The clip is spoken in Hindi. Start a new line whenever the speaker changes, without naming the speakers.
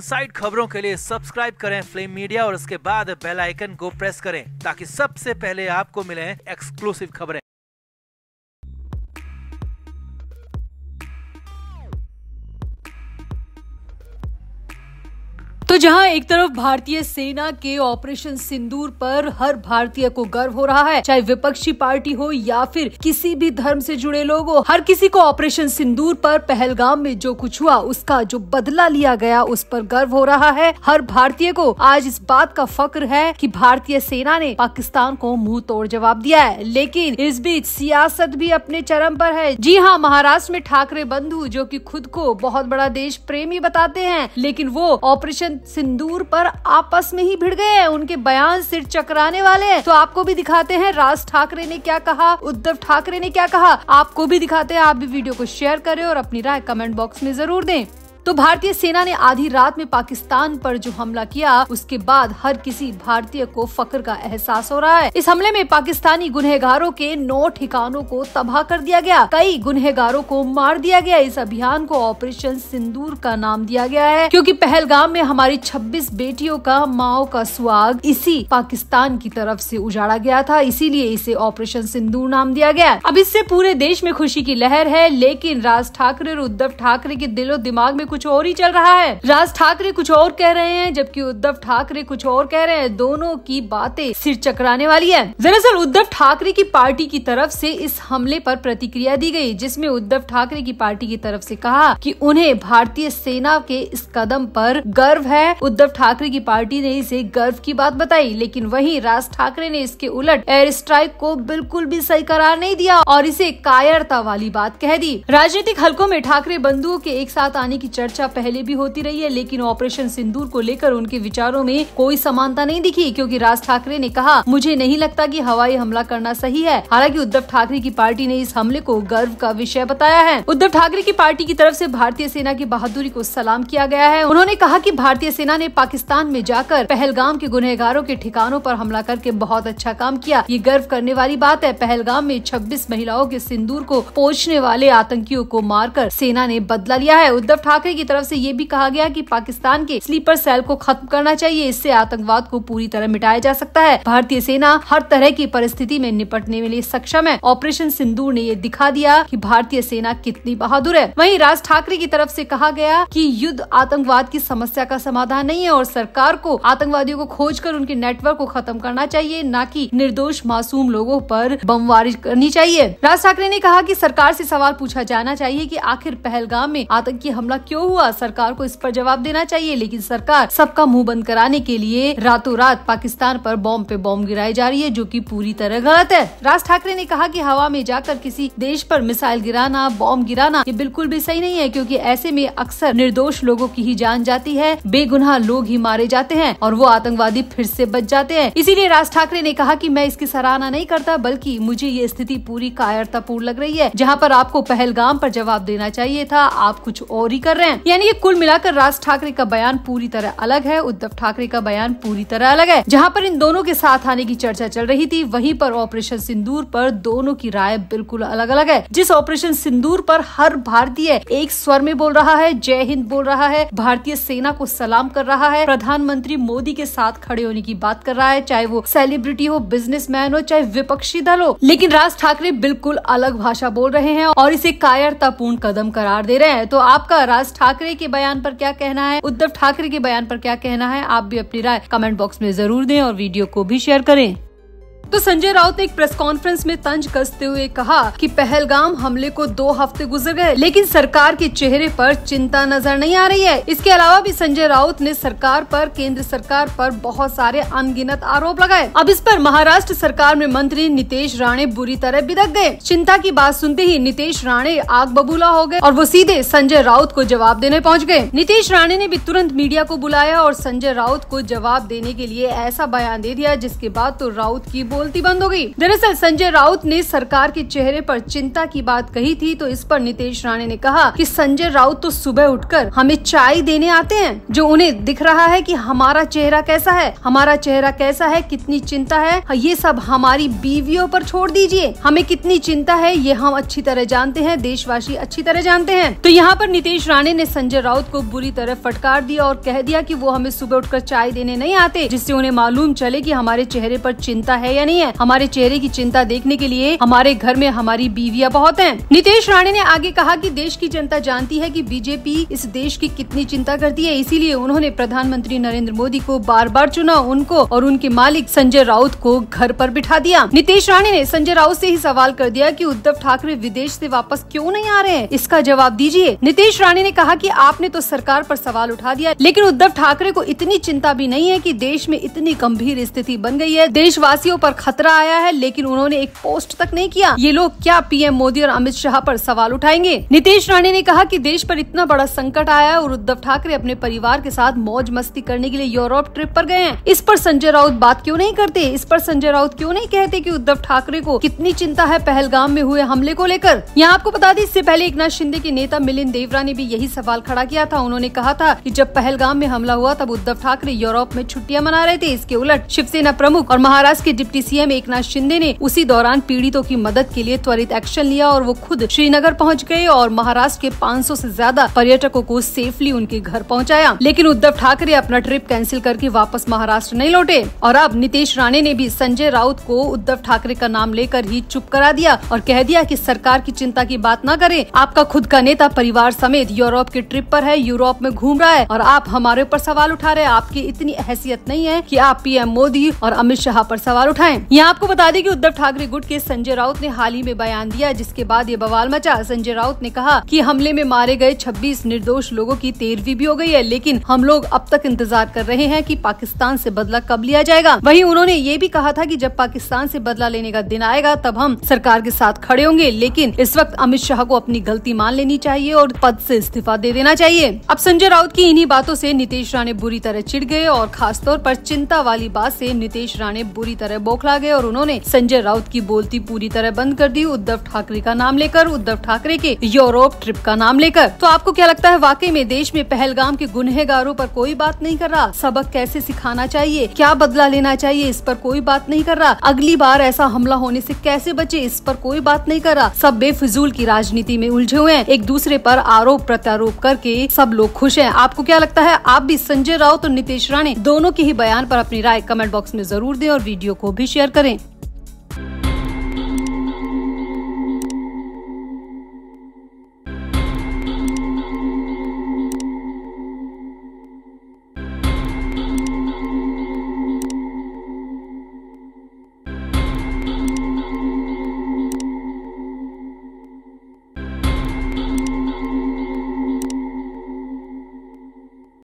इनसाइड खबरों के लिए सब्सक्राइब करें फ्लेम मीडिया और उसके बाद बेल आइकन को प्रेस करें ताकि सबसे पहले आपको मिले एक्सक्लूसिव खबरें।
तो जहां एक तरफ भारतीय सेना के ऑपरेशन सिंदूर पर हर भारतीय को गर्व हो रहा है, चाहे विपक्षी पार्टी हो या फिर किसी भी धर्म से जुड़े लोग हो, हर किसी को ऑपरेशन सिंदूर पर पहलगाम में जो कुछ हुआ उसका जो बदला लिया गया उस पर गर्व हो रहा है। हर भारतीय को आज इस बात का फक्र है कि भारतीय सेना ने पाकिस्तान को मुंह तोड़ जवाब दिया है। लेकिन इस बीच सियासत भी अपने चरम पर है। जी हाँ, महाराष्ट्र में ठाकरे बंधु जो कि खुद को बहुत बड़ा देश प्रेमी बताते हैं, लेकिन वो ऑपरेशन सिंदूर पर आपस में ही भिड़ गए हैं। उनके बयान सिर चकराने वाले हैं। तो आपको भी दिखाते हैं राज ठाकरे ने क्या कहा, उद्धव ठाकरे ने क्या कहा, आपको भी दिखाते हैं। आप भी वीडियो को शेयर करें और अपनी राय कमेंट बॉक्स में जरूर दें। तो भारतीय सेना ने आधी रात में पाकिस्तान पर जो हमला किया उसके बाद हर किसी भारतीय को फख्र का एहसास हो रहा है। इस हमले में पाकिस्तानी गुनहगारों के 9 ठिकानों को तबाह कर दिया गया, कई गुनहगारों को मार दिया गया। इस अभियान को ऑपरेशन सिंदूर का नाम दिया गया है क्योंकि पहलगाम में हमारी 26 बेटियों का माओ का सुहाग इसी पाकिस्तान की तरफ से उजाड़ा गया था, इसीलिए इसे ऑपरेशन सिंदूर नाम दिया गया। अब इससे पूरे देश में खुशी की लहर है, लेकिन राज ठाकरे और उद्धव ठाकरे के दिलो दिमाग में कुछ और ही चल रहा है। राज ठाकरे कुछ और कह रहे हैं जबकि उद्धव ठाकरे कुछ और कह रहे हैं। दोनों की बातें सिर चकराने वाली है। दरअसल उद्धव ठाकरे की पार्टी की तरफ से इस हमले पर प्रतिक्रिया दी गई, जिसमें उद्धव ठाकरे की पार्टी की तरफ से कहा कि उन्हें भारतीय सेना के इस कदम पर गर्व है। उद्धव ठाकरे की पार्टी ने इसे गर्व की बात बताई, लेकिन वहीं राज ठाकरे ने इसके उलट एयर स्ट्राइक को बिल्कुल भी सही करार नहीं दिया और इसे कायरता वाली बात कह दी। राजनीतिक हलकों में ठाकरे बंधुओं के एक साथ आने की चर्चा पहले भी होती रही है, लेकिन ऑपरेशन सिंदूर को लेकर उनके विचारों में कोई समानता नहीं दिखी क्योंकि राज ठाकरे ने कहा, मुझे नहीं लगता कि हवाई हमला करना सही है। हालांकि उद्धव ठाकरे की पार्टी ने इस हमले को गर्व का विषय बताया है। उद्धव ठाकरे की पार्टी की तरफ से भारतीय सेना की बहादुरी को सलाम किया गया है। उन्होंने कहा कि भारतीय सेना ने पाकिस्तान में जाकर पहलगाम के गुनहगारों के ठिकानों पर हमला करके बहुत अच्छा काम किया। ये गर्व करने वाली बात है। पहलगाम में 26 महिलाओं के सिंदूर को पोंछने वाले आतंकियों को मारकर सेना ने बदला लिया है। उद्धव ठाकरे की तरफ से ये भी कहा गया कि पाकिस्तान के स्लीपर सेल को खत्म करना चाहिए, इससे आतंकवाद को पूरी तरह मिटाया जा सकता है। भारतीय सेना हर तरह की परिस्थिति में निपटने में लिए सक्षम है। ऑपरेशन सिंदूर ने ये दिखा दिया कि भारतीय सेना कितनी बहादुर है। वहीं राज ठाकरे की तरफ से कहा गया कि युद्ध आतंकवाद की समस्या का समाधान नहीं है और सरकार को आतंकवादियों को खोजकर उनके नेटवर्क को खत्म करना चाहिए, न कि निर्दोष मासूम लोगों पर बमबारी करनी चाहिए। राज ठाकरे ने कहा कि सरकार से सवाल पूछा जाना चाहिए कि आखिर पहलगाम में आतंकी हमला क्यों हुआ। सरकार को इस पर जवाब देना चाहिए, लेकिन सरकार सबका मुंह बंद कराने के लिए रातों रात पाकिस्तान पर बॉम्ब पे बॉम्ब गिराई जा रही है, जो कि पूरी तरह गलत है। राज ठाकरे ने कहा कि हवा में जाकर किसी देश पर मिसाइल गिराना, बॉम्ब गिराना ये बिल्कुल भी सही नहीं है क्योंकि ऐसे में अक्सर निर्दोष लोगों की ही जान जाती है, बेगुनाह लोग ही मारे जाते हैं और वो आतंकवादी फिर से बच जाते हैं। इसीलिए राज ठाकरे ने कहा कि मैं इसकी सराहना नहीं करता, बल्कि मुझे ये स्थिति पूरी कायरतापूर्ण लग रही है। जहाँ पर आपको पहलगाम पर जवाब देना चाहिए था, आप कुछ और ही कर रहे हैं। यानी कुल मिलाकर राज ठाकरे का बयान पूरी तरह अलग है, उद्धव ठाकरे का बयान पूरी तरह अलग है। जहां पर इन दोनों के साथ आने की चर्चा चल रही थी, वहीं पर ऑपरेशन सिंदूर पर दोनों की राय बिल्कुल अलग अलग है। जिस ऑपरेशन सिंदूर पर हर भारतीय एक स्वर में बोल रहा है, जय हिंद बोल रहा है, भारतीय सेना को सलाम कर रहा है, प्रधानमंत्री मोदी के साथ खड़े होने की बात कर रहा है, चाहे वो सेलिब्रिटी हो, बिजनेसमैन हो, चाहे विपक्षी दल हो, लेकिन राज ठाकरे बिल्कुल अलग भाषा बोल रहे हैं और इसे कायरतापूर्ण कदम करार दे रहे हैं। तो आपका राज ठाकरे के बयान पर क्या कहना है, उद्धव ठाकरे के बयान पर क्या कहना है, आप भी अपनी राय कमेंट बॉक्स में जरूर दें और वीडियो को भी शेयर करें। तो संजय राउत ने एक प्रेस कॉन्फ्रेंस में तंज कसते हुए कहा कि पहलगाम हमले को 2 हफ्ते गुजर गए, लेकिन सरकार के चेहरे पर चिंता नजर नहीं आ रही है। इसके अलावा भी संजय राउत ने सरकार पर, केंद्र सरकार पर बहुत सारे अनगिनत आरोप लगाए। अब इस पर महाराष्ट्र सरकार में मंत्री नितेश राणे बुरी तरह बिदक गए। चिंता की बात सुनते ही नितेश राणे आग बबूला हो गए और वो सीधे संजय राउत को जवाब देने पहुँच गए। नितेश राणे ने भी तुरंत मीडिया को बुलाया और संजय राउत को जवाब देने के लिए ऐसा बयान दे दिया जिसके बाद तो राउत की बोलती बंद हो गई। दरअसल संजय राउत ने सरकार के चेहरे पर चिंता की बात कही थी, तो इस पर नीतीश राणे ने कहा कि संजय राउत तो सुबह उठकर हमें चाय देने आते हैं, जो उन्हें दिख रहा है कि हमारा चेहरा कैसा है, हमारा चेहरा कैसा है, कितनी चिंता है, ये सब हमारी बीवियों पर छोड़ दीजिए। हमें कितनी चिंता है ये हम अच्छी तरह जानते हैं, देशवासी अच्छी तरह जानते हैं। तो यहाँ पर नीतीश राणे ने संजय राउत को बुरी तरह फटकार दिया और कह दिया कि वो हमें सुबह उठकर चाय देने नहीं आते, जिससे उन्हें मालूम चले कि हमारे चेहरे पर चिंता है या नहीं है। हमारे चेहरे की चिंता देखने के लिए हमारे घर में हमारी बीवियां बहुत हैं। नीतीश राणे ने आगे कहा कि देश की जनता जानती है कि बीजेपी इस देश की कितनी चिंता करती है, इसीलिए उन्होंने प्रधानमंत्री नरेंद्र मोदी को बार बार चुना, उनको और उनके मालिक संजय राउत को घर पर बिठा दिया। नीतीश राणे ने संजय राउत से ही सवाल कर दिया कि उद्धव ठाकरे विदेश से वापस क्यों नहीं आ रहे हैं, इसका जवाब दीजिए। नीतीश राणे ने कहा कि आपने तो सरकार पर सवाल उठा दिया, लेकिन उद्धव ठाकरे को इतनी चिंता भी नहीं है कि देश में इतनी गंभीर स्थिति बन गई है, देशवासियों पर खतरा आया है, लेकिन उन्होंने एक पोस्ट तक नहीं किया। ये लोग क्या पीएम मोदी और अमित शाह पर सवाल उठाएंगे? नीतीश राणे ने कहा कि देश पर इतना बड़ा संकट आया है और उद्धव ठाकरे अपने परिवार के साथ मौज मस्ती करने के लिए यूरोप ट्रिप पर गए हैं। इस पर संजय राउत बात क्यों नहीं करते? इस पर संजय राउत क्यों नहीं कहते कि उद्धव ठाकरे को कितनी चिंता है पहलगाम में हुए हमले को लेकर? यहाँ आपको बता दें, इससे पहले एकनाथ शिंदे के नेता मिलिंद देवरा ने भी यही सवाल खड़ा किया था। उन्होंने कहा था कि जब पहलगाम में हमला हुआ तब उद्धव ठाकरे यूरोप में छुट्टियां मना रहे थे। इसके उलट शिवसेना प्रमुख और महाराष्ट्र के डिप्टी सीएम एकनाथ शिंदे ने उसी दौरान पीड़ितों की मदद के लिए त्वरित एक्शन लिया और वो खुद श्रीनगर पहुंच गए और महाराष्ट्र के 500 से ज्यादा पर्यटकों को सेफली उनके घर पहुंचाया। लेकिन उद्धव ठाकरे अपना ट्रिप कैंसिल करके वापस महाराष्ट्र नहीं लौटे। और अब नीतीश राणे ने भी संजय राउत को उद्धव ठाकरे का नाम लेकर ही चुप करा दिया और कह दिया कि सरकार की चिंता की बात न करें, आपका खुद का नेता परिवार समेत यूरोप के ट्रिप पर है, यूरोप में घूम रहा है और आप हमारे ऊपर सवाल उठा रहे हैं। आपकी इतनी हैसियत नहीं है कि आप पीएम मोदी और अमित शाह पर सवाल उठाएं। यहाँ आपको बता दें कि उद्धव ठाकरे गुट के संजय राउत ने हाल ही में बयान दिया, जिसके बाद ये बवाल मचा। संजय राउत ने कहा कि हमले में मारे गए 26 निर्दोष लोगों की 13वीं भी हो गई है, लेकिन हम लोग अब तक इंतजार कर रहे हैं कि पाकिस्तान से बदला कब लिया जाएगा। वहीं उन्होंने ये भी कहा था कि जब पाकिस्तान से बदला लेने का दिन आएगा तब हम सरकार के साथ खड़े होंगे, लेकिन इस वक्त अमित शाह को अपनी गलती मान लेनी चाहिए और पद से इस्तीफा दे देना चाहिए। अब संजय राउत की इन्हीं बातों से नीतीश राणे बुरी तरह चिढ़ गए और खासतौर पर चिंता वाली बात से नीतीश राणे बुरी तरह बौखला गए और उन्होंने संजय राउत की बोलती पूरी तरह बंद कर दी, उद्धव ठाकरे का नाम लेकर, उद्धव ठाकरे के यूरोप ट्रिप का नाम लेकर। तो आपको क्या लगता है, वाकई में देश में पहलगाम के गुनहगारों पर कोई बात नहीं कर रहा? सबक कैसे सिखाना चाहिए, क्या बदला लेना चाहिए, इस पर कोई बात नहीं कर रहा। अगली बार ऐसा हमला होने से कैसे बचे, इस पर कोई बात नहीं कर रहा। सब बेफिजूल की राजनीति में उलझे हुए हैं, एक दूसरे पर आरोप प्रत्यारोप करके सब लोग खुश हैं। आपको क्या लगता है? आप भी संजय राउत और नीतीश राणे दोनों के ही बयान पर अपनी राय कमेंट बॉक्स में जरूर दें और वीडियो को भी शेयर करें।